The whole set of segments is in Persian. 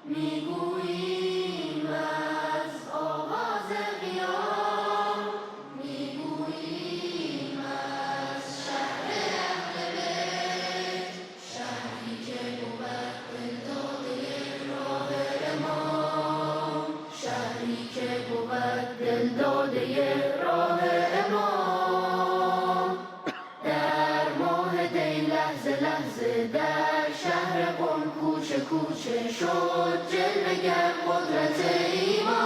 میگوییم از آغاز قیام، میگوییم از شهر اهل بیت، شهری که بود دلداده راه امام، شهری که بود دلداده راه امام. در ماه دی لحظه لحظه در شهر قم کوچه کوچه شد جلوه‌گر قدرت ایمان.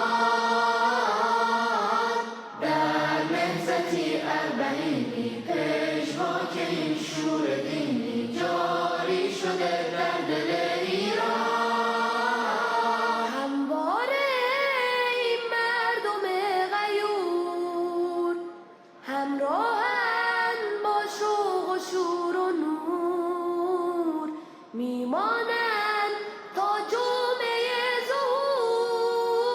در نهضتی اربعینی پیشوا که این شور دینی جاری شده در دل ایران. همواره این مردم غیور همراهن با شوق و شور و نور، میمانند تا جمعه ظهور.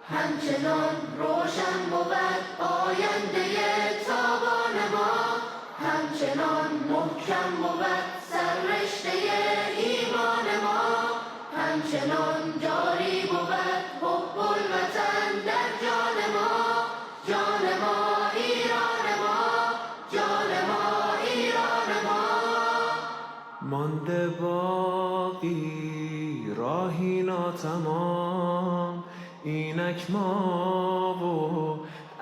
همچنان روشن بود آینده تابان ما، همچنان محکم بود سررشته ایمان ما، همچنان جاری بود حب الوطن در جان ما، جان ما ایران ما، جان ما ایران ما. مانده باقی راهی ناتمام، اینک ما و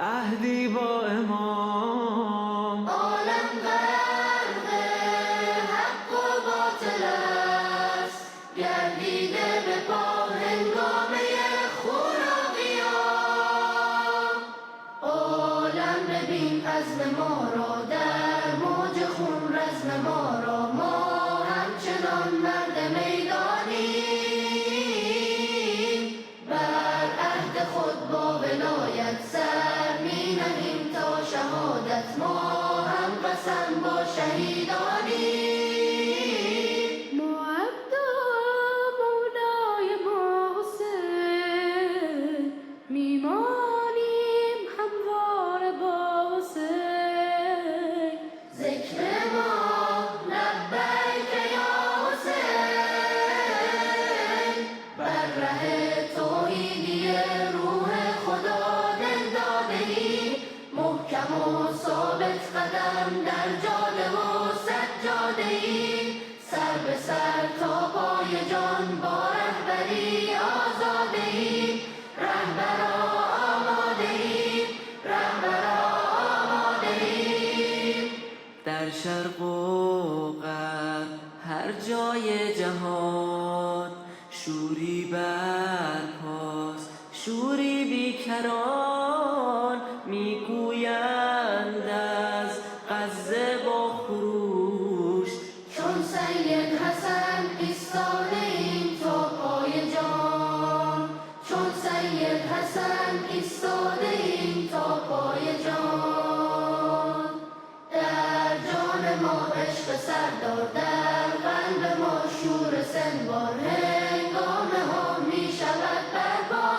عهدی با امام. عالم غرق حق و باطل است، گردیده به پا هنگامه خون و قیام. عالم ببین عزم ما را در موج خون، رزم ما را، ما همچنان مرد میدانیم. بر عهد خود با ولایت سر می نهیم تا شهادت، ما هم قسم با شهیدانیم. معبدا مولای ما حسین، میمانیم همواره با حسین. ذکر ما لبیک یا حسین، بر ره توحیدی روح خدا دل داده‌ایم. محکم و ثابت قدم در جاده و سجاده‌ایم، سر به سر تا پای جان با رهبری آزاده‌ایم. رهبرا آماده‌ایم، رهبرا آماده‌ایم. در شرق و غرب هر جای جهان شوری برپاست، شوری بیکران. میگویند از غزه با خروش، چون سید حسن ایستاده ایم تا پای جان، چون سید حسن ایستاده ایم تا پای جان. در جان ما عشق سردار، در قلب ما شور سنبار، هنگامه ها می شود برپا.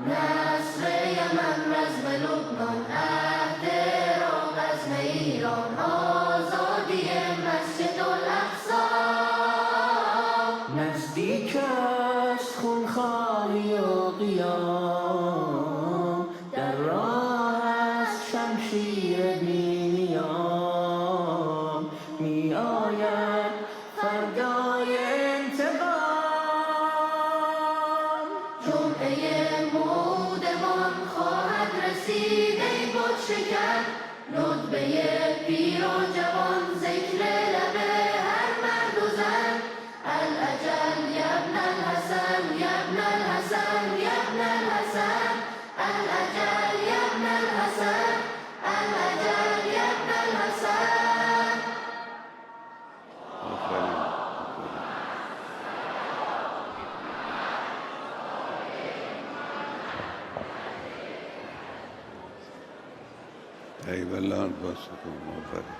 نصر یمن، رزم لبنان، عهد عراق، عزم ایران، آزادی مسجد الاقصی. نزدیک است خونخواری و قیام، در راه است شمشیر بی نیام. می آید فردای انتقام. جمعه موعودمان خواهد رسید ای بت شکن، ندبه پیر و جوان، ذکر لب هر مرد و زن. الاجل یبن الحسن، یبن الحسن، یبن الحسن. الاجل یبن الحسن، الاجل یبن الحسن. ای والله باشه، آفرین.